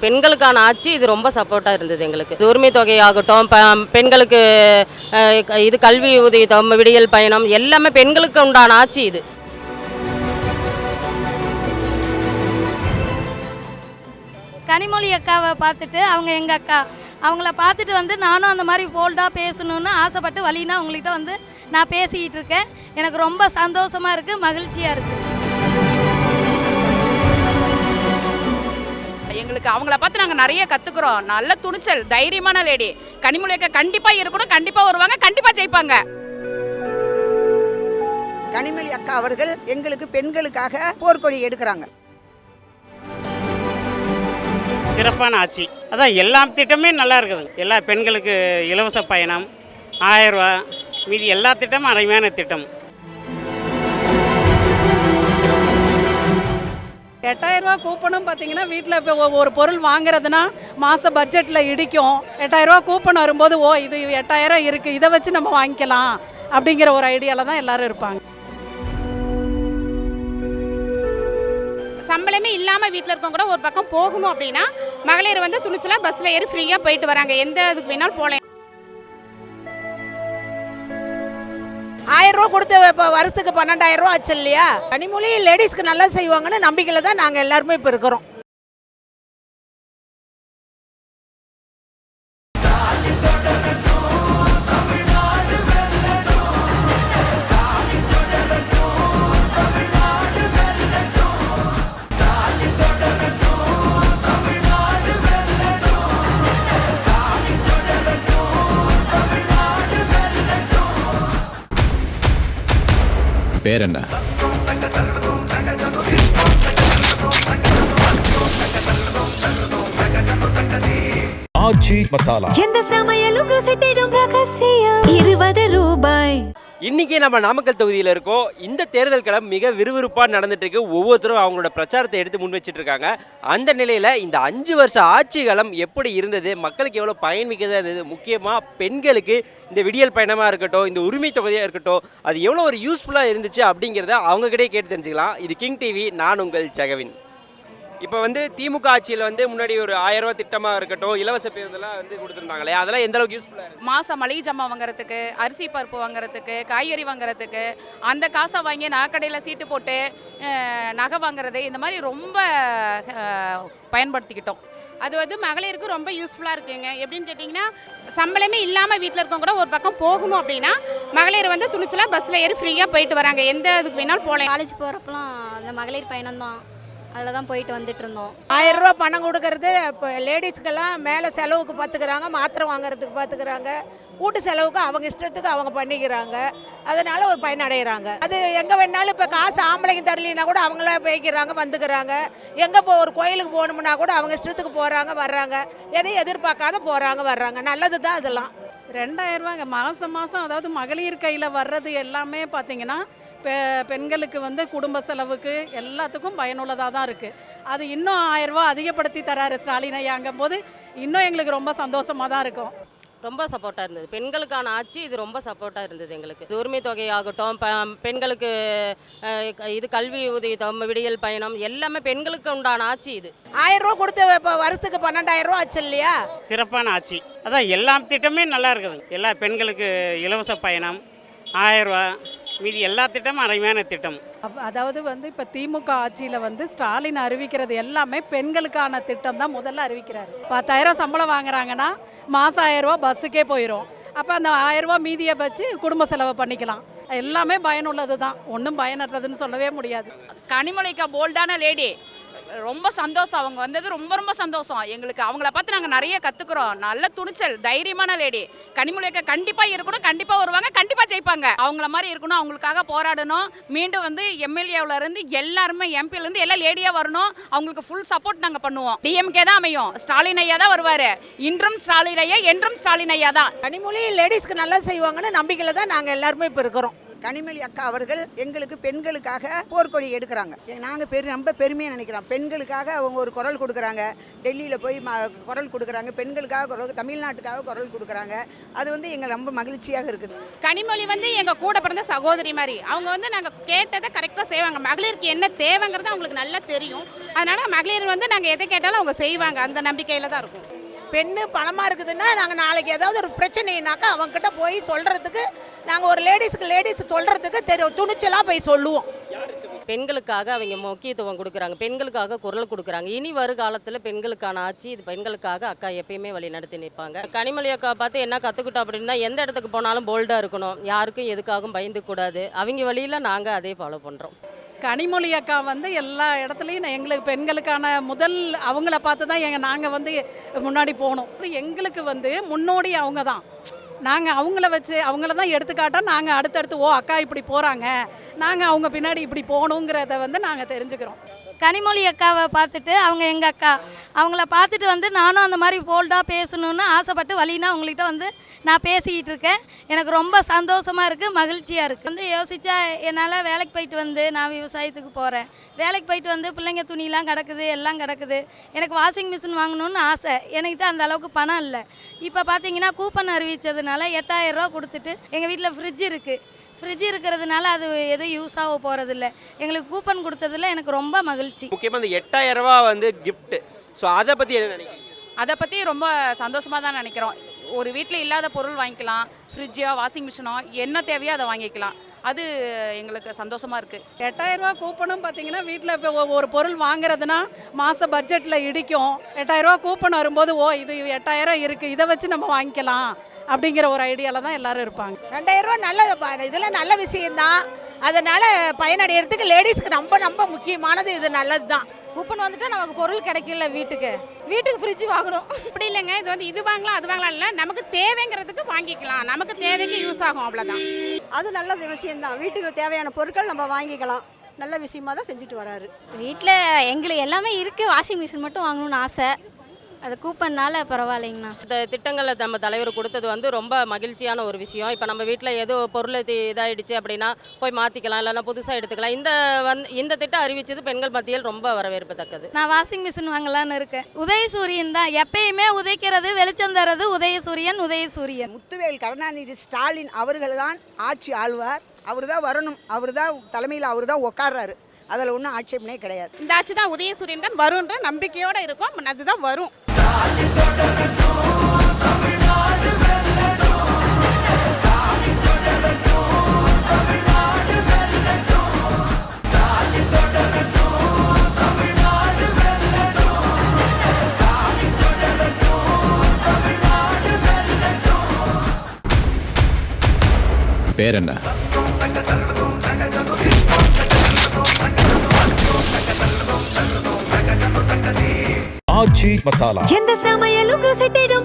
பெண்களுக்கான ஆட்சி இது ரொம்ப சப்போர்ட்டாக இருந்தது எங்களுக்கு. இது உரிமை தொகை ஆகட்டும், பெண்களுக்கு இது கல்வி உதவி, விடியல் பயணம் எல்லாமே பெண்களுக்கு உண்டான ஆட்சி இது. கனிமொழி அக்காவை பார்த்துட்டு அவங்க எங்கள் அக்கா அவங்கள பார்த்துட்டு வந்து நானும் அந்த மாதிரி போல்டாக பேசணுன்னு ஆசைப்பட்டு வழினா அவங்கள்ட்ட வந்து நான் பேசிக்கிட்டு இருக்கேன். எனக்கு ரொம்ப சந்தோஷமாக இருக்குது, மகிழ்ச்சியாக இருக்குது. எங்களுக்கு அவங்கள பார்த்து நாங்கள் நிறைய கற்றுக்குறோம். நல்ல துணிச்சல், தைரியமான லேடி. கனிமொழி அக்கா கண்டிப்பாக இருக்கணும், கண்டிப்பாக வருவாங்க, கண்டிப்பாக ஜெயிப்பாங்க. கனிமொழி அக்கா அவர்கள் எங்களுக்கு பெண்களுக்காக போர்க்கொடி எடுக்கிறாங்க. சிறப்பான ஆட்சி. அதான் எல்லா திட்டமே நல்லா இருக்குது. எல்லா பெண்களுக்கு இலவச பயணம் 1000 ரூபா, மீதி எல்லா திட்டமும் அருமையான திட்டம். 8000 ரூபா கூப்பனும் பார்த்தீங்கன்னா வீட்டில் இப்போ ஒரு பொருள் வாங்குறதுனா மாத பட்ஜெட்டில் இடிக்கும். 8000 ரூபா கூப்பன் வரும்போது இது 8000 இருக்குது, இதை வச்சு நம்ம வாங்கிக்கலாம் அப்படிங்கிற ஒரு ஐடியாவில் தான் எல்லோரும் இருப்பாங்க. சம்பளமே இல்லாமல் வீட்டில் இருக்கவங்க கூட ஒரு பக்கம் போகணும் அப்படின்னா மகளிர் வந்து துணிச்சலாக பஸ்ஸில் ஏறி ஃப்ரீயாக போயிட்டு வராங்க. எந்த இதுக்கு வேணாலும் போகலாம். 1000 ரூபா கொடுத்து இப்போ வருஷத்துக்கு 12000 ரூபா ஆச்சு இல்லையா? கனிமொழி லேடிஸ்க்கு நல்லா செய்வாங்கன்னு நம்பிக்கையில் தான் நாங்கள் எல்லாருமே இப்போ இருக்கிறோம். பேர் என்ன? ஆச்சி மசாலா. எந்த சமையலும் ருசி தேடும் ரகசியம் 20 ரூபாய். இன்றைக்கி நம்ம நாமக்கல் தொகுதியில் இருக்கோம். இந்த தேர்தல் களம் மிக விறுவிறுப்பாக நடந்துட்டு இருக்கு. ஒவ்வொருத்தரும் அவங்களோட பிரச்சாரத்தை எடுத்து முன் வச்சுட்டு இருக்காங்க. அந்த நிலையில் இந்த 5 வருஷ ஆட்சி களம் எப்படி இருந்தது, மக்களுக்கு எவ்வளோ பயன்மிக்கதாக இருந்தது, முக்கியமாக பெண்களுக்கு இந்த விடியல் பயணமாக இருக்கட்டும், இந்த உரிமை தொகையாக இருக்கட்டும், அது எவ்வளோ ஒரு யூஸ்ஃபுல்லாக இருந்துச்சு அப்படிங்கிறத அவங்ககிட்டே கேட்டு தெரிஞ்சுக்கலாம். இது கிங் டிவி, நான் உங்கள் ஜெகவின். இப்போ வந்து திமுக ஆட்சியில் வந்து முன்னாடி ஒரு 1000 ரூபா திட்டமாக இருக்கட்டும், இலவச பேருந்தெல்லாம் வந்து கொடுத்துருந்தாங்களே, அதெல்லாம் எந்த அளவுக்கு யூஸ்ஃபுல்லாக இருக்குது? மாதம் மளிகை ஜாமான் வாங்குறதுக்கு, அரிசி பருப்பு வாங்குறதுக்கு, காய்கறி வாங்குறதுக்கு, அந்த காசை வாங்கி நகைக்கடையில் சீட்டு போட்டு நகை வாங்குறது, இந்த மாதிரி ரொம்ப பயன்படுத்திக்கிட்டோம். அது வந்து மகளிருக்கு ரொம்ப யூஸ்ஃபுல்லாக இருக்குங்க. எப்படின்னு கேட்டிங்கன்னா சம்பளமே இல்லாமல் வீட்டில் இருக்கவங்க கூட ஒரு பக்கம் போகணும் அப்படின்னா மகளிர் வந்து துணிச்சலாக பஸ்ஸில் ஏறி ஃப்ரீயாக போயிட்டு வராங்க. எந்த இதுக்கு வேணாலும் போகலாம். காலேஜ் போகிறப்பலாம் அந்த மகளிர் பயணம் தான், அதில் தான் போயிட்டு வந்துட்டு இருந்தோம். 1000 ரூபா பணம் கொடுக்கறது இப்போ லேடிஸ்க்கெல்லாம் மேலே செலவுக்கு பார்த்துக்கிறாங்க, மாத்திரை வாங்குறதுக்கு பார்த்துக்கிறாங்க, வீட்டு செலவுக்கு அவங்க இஷ்டத்துக்கு அவங்க பண்ணிக்கிறாங்க. அதனால ஒரு பயனடைகிறாங்க. அது எங்கே வேணாலும் இப்போ காசு ஆம்பளைங்க தரலினா கூட அவங்களே போய்க்கிறாங்க, வந்துக்கிறாங்க. எங்கே ஒரு கோயிலுக்கு போகணும்னா கூட அவங்க இஷ்டத்துக்கு போகிறாங்க, வர்றாங்க. எதையும் எதிர்பார்க்காத போகிறாங்க, வர்றாங்க. நல்லது தான் அதெல்லாம். 2000 ரூபாங்க மாதம். அதாவது மகளிர் கையில் வர்றது எல்லாமே பார்த்தீங்கன்னா பெண்களுக்கு வந்து குடும்ப செலவுக்கு எல்லாத்துக்கும் பயனுள்ளதாக தான் இருக்குது. அது இன்னும் 1000 ரூபா அதிகப்படுத்தி தராரு ஸ்டாலின் ஐயாங்கும் போது இன்னும் எங்களுக்கு ரொம்ப சந்தோஷமாக தான் இருக்கும். ரொம்ப சப்போர்ட்டாக இருந்தது. பெண்களுக்கான ஆட்சி இது ரொம்ப சப்போர்ட்டாக இருந்தது எங்களுக்கு. இது உரிமை தொகை ஆகட்டும், பெண்களுக்கு இது கல்வி உதவி, விடியல் பயணம் எல்லாமே பெண்களுக்கு உண்டான ஆட்சி இது. 1000 ரூபா கொடுத்து இப்போ வருஷத்துக்கு 12000 ரூபா ஆச்சு இல்லையா? சிறப்பான ஆட்சி. அதான் எல்லா திட்டமே நல்லா இருக்குது. எல்லா பெண்களுக்கு இலவச பயணம் 1000 ரூபா, மீதி எல்லா திட்டமும் அருமையான திட்டம். அதாவது வந்து இப்போ திமுக ஆட்சியில் வந்து ஸ்டாலின் அறிவிக்கிறது எல்லாமே பெண்களுக்கான திட்டம் தான் முதல்ல அறிவிக்கிறாரு. 10000 சம்பளம் வாங்குறாங்கன்னா மாதம் 1000 ரூபா பஸ்ஸுக்கே போயிடும். அப்போ அந்த 1000 ரூபா மீதியை வச்சு குடும்ப செலவை பண்ணிக்கலாம். எல்லாமே பயனுள்ளது தான், ஒன்றும் பயனற்றதுன்னு சொல்லவே முடியாது. கனிமொழிக்கா போல்டான லேடி, ரொம்ப சந்தோஷம். அவங்க வந்தது ரொம்ப ரொம்ப சந்தோஷம் எங்களுக்கு. அவங்கள பார்த்து நாங்கள் நிறைய கற்றுக்குறோம். நல்ல துணிச்சல், தைரியமான லேடி. கனிமொழி அக்கா கண்டிப்பாக இருக்கணும், கண்டிப்பாக வருவாங்க, கண்டிப்பாக ஜெயிப்பாங்க. அவங்கள மாதிரி இருக்கணும், அவங்களுக்காக போராடணும். மீண்டும் வந்து எம்எல்ஏவிலேருந்து எல்லாருமே எம்பியிலேருந்து எல்லாம் லேடியாக வரணும். அவங்களுக்கு ஃபுல் சப்போர்ட் நாங்கள் பண்ணுவோம். டிஎம்கே தான் அமையும், ஸ்டாலின் ஐயா தான் வருவார். இன்றும் ஸ்டாலின் ஐயா, என்றும் ஸ்டாலின் ஐயா தான். கனிமொழி லேடிஸ்க்கு நல்லா செய்வாங்கன்னு நம்பிக்கையில் தான் நாங்கள் எல்லாருமே இப்போ இருக்கிறோம். கனிமொழி அக்கா அவர்கள் எங்களுக்கு பெண்களுக்காக போர்க்கொடி எடுக்கிறாங்க. நாங்கள் ரொம்ப பெருமையாக நினைக்கிறோம். பெண்களுக்காக அவங்க ஒரு குரல் கொடுக்குறாங்க. டெல்லியில் போய் குரல் கொடுக்குறாங்க. பெண்களுக்காக குரல், தமிழ்நாட்டுக்காக குரல் கொடுக்குறாங்க. அது வந்து எங்களுக்கு ரொம்ப மகிழ்ச்சியாக இருக்குது. கனிமொழி வந்து எங்கள் கூட பிறந்த சகோதரி மாதிரி. அவங்க வந்து நாங்கள் கேட்டதை கரெக்டாக செய்வாங்க. மகளிருக்கு என்ன தேவைங்கிறது அவங்களுக்கு நல்லா தெரியும். அதனால் மகளிர் வந்து நாங்கள் எதை கேட்டாலும் அவங்க செய்வாங்க. அந்த நம்பிக்கையில் தான் இருக்கும். பெண்ணு பணமாக இருக்குதுன்னா நாங்கள் நாளைக்கு ஏதாவது ஒரு பிரச்சனைனாக்கா அவங்ககிட்ட போய் சொல்கிறதுக்கு நாங்கள் ஒரு லேடிஸ் சொல்கிறதுக்கு துணிச்சலாக போய் சொல்லுவோம். பெண்களுக்காக அவங்க முக்கியத்துவம் கொடுக்குறாங்க, பெண்களுக்காக குரல் கொடுக்குறாங்க. இனி வருகாலத்தில் பெண்களுக்கான ஆட்சி, இது பெண்களுக்காக அக்கா எப்பயுமே வழி நடத்தி நிற்பாங்க. கனிமொழி அக்கா பார்த்து என்ன கற்றுக்கிட்டோம் அப்படின்னா, எந்த இடத்துக்கு போனாலும் போல்டாக இருக்கணும், யாருக்கும் எதுக்காகவும் பயந்து கூடாது. அவங்க வழியில் நாங்கள் அதே ஃபாலோ பண்ணுறோம். கனிமொழி அக்கா வந்து எல்லா இடத்துலையும் எங்களுக்கு பெண்களுக்கான முதல் அவங்கள பார்த்து தான் நாங்கள் வந்து முன்னாடி போகணும். எங்களுக்கு வந்து முன்னோடி அவங்க தான். நாங்கள் அவங்கள வச்சு அவங்கள தான் எடுத்துக்காட்டா நாங்கள் அடுத்தடுத்து அக்கா இப்படி போகிறாங்க, நாங்கள் அவங்க பின்னாடி இப்படி போகணுங்கிறத வந்து நாங்கள் தெரிஞ்சுக்கிறோம். கனிமொழி அக்காவை பார்த்துட்டு அவங்க எங்கள் அக்கா அவங்கள பார்த்துட்டு வந்து நானும் அந்த மாதிரி போல்டாக பேசணுன்னு ஆசைப்பட்டு வழினா அவங்கள்ட்ட வந்து நான் பேசிக்கிட்டு இருக்கேன். எனக்கு ரொம்ப சந்தோஷமாக இருக்குது, மகிழ்ச்சியாக இருக்குது. வந்து யோசித்தா என்னால் வேலைக்கு போயிட்டு வந்து நான் விவசாயத்துக்கு போகிறேன். வேலைக்கு போயிட்டு வந்து பிள்ளைங்க துணியெலாம் கிடக்குது, எல்லாம் கிடக்குது. எனக்கு வாஷிங் மிஷின் வாங்கணுன்னு ஆசை. என்கிட்ட அந்த அளவுக்கு பணம் இல்லை. இப்போ பார்த்தீங்கன்னா கூப்பன் அறிவித்ததுனால 8000 ரூபா கொடுத்துட்டு எங்கள் வீட்டில் ஃப்ரிட்ஜ் இருக்குது. ஃப்ரிட்ஜ் இருக்கிறதுனால அது எதுவும் யூஸ் ஆக போகிறதில்ல. எங்களுக்கு கூப்பன் கொடுத்ததில் எனக்கு ரொம்ப மகிழ்ச்சி. முக்கியமாக இந்த 8000 ரூபா வந்து கிஃப்ட். ஸோ அதை பற்றி என்ன நினைக்கிறீங்க? அதை பற்றி ரொம்ப சந்தோஷமாக தான் நினைக்கிறோம். ஒரு வீட்டில் இல்லாத பொருள் வாங்கிக்கலாம், ஃப்ரிட்ஜோ வாஷிங் மிஷினோ என்ன தேவையோ அதை வாங்கிக்கலாம். அது எங்களுக்கு சந்தோஷமாக இருக்குது. 8000 ரூபா கூப்பனும் பார்த்தீங்கன்னா வீட்டில் இப்போ ஒரு பொருள் வாங்குறதுனா மாத பட்ஜெட்டில் இடிக்கும். 8000 ரூபா கூப்பன் வரும்போது இது 8000 இருக்குது, இதை வச்சு நம்ம வாங்கிக்கலாம் அப்படிங்கிற ஒரு ஐடியாவில் தான் எல்லோரும் இருப்பாங்க. 2000 ரூபா நல்ல இதெல்லாம் நல்ல விஷயம்தான். அதனால் பயனடைகிறதுக்கு லேடிஸ்க்கு ரொம்ப முக்கியமானது இது, நல்லது தான். கூப்பன் வந்துட்டு நமக்கு பொருள் கிடைக்கல, வீட்டுக்கு ஃப்ரிட்ஜ் வாங்கணும் அப்படி இல்லைங்க. இது வந்து இது வாங்கலாம் அது வாங்கலாம் இல்லை, நமக்கு தேவைங்கிறதுக்கு வாங்கிக்கலாம். நமக்கு தேவைக்கு யூஸ் ஆகும், அவ்வளோதான். அது நல்ல விஷயம்தான். வீட்டுக்கு தேவையான பொருட்கள் நம்ம வாங்கிக்கலாம். நல்ல விஷயமா தான் செஞ்சுட்டு வராரு. வீட்டில் எங்களுக்கு எல்லாமே இருக்குது. வாஷிங் மிஷின் மட்டும் வாங்கணும்னு ஆசை. அது கூப்பன்னால பரவாயில்லைங்கண்ணா. இந்த திட்டங்களை நம்ம தலைவர் கொடுத்தது வந்து ரொம்ப மகிழ்ச்சியான ஒரு விஷயம். இப்போ நம்ம வீட்டில் ஏதோ பொருள் இதாகிடுச்சு அப்படின்னா போய் மாற்றிக்கலாம், இல்லைன்னா புதுசாக எடுத்துக்கலாம். இந்த திட்டம் அறிவிச்சது பெண்கள் மத்தியில் ரொம்ப வரவேற்பத்தக்கது. நான் வாஷிங் மிஷின் வாங்கலான்னு இருக்கேன். உதயசூரியன் தான் எப்பயுமே உதைக்கிறது, வெளிச்சம் தரது உதயசூரியன். முத்துவேல் கருணாநிதி ஸ்டாலின் அவர்கள் தான் ஆட்சி ஆழ்வார். அவர் தான் வரணும். அவர் தான் தலைமையில் அவர் தான் உட்கார்றாரு. அதில் ஒன்றும் ஆட்சேபனே கிடையாது. இந்த ஆட்சி தான் உதயசூரியன் தான் வரும்ன்ற நம்பிக்கையோடு இருக்கும். அதுதான் வரும். பேர் என்ன? ஆச்சி மசாலா. எந்த சமையலும் ருசி தேடும்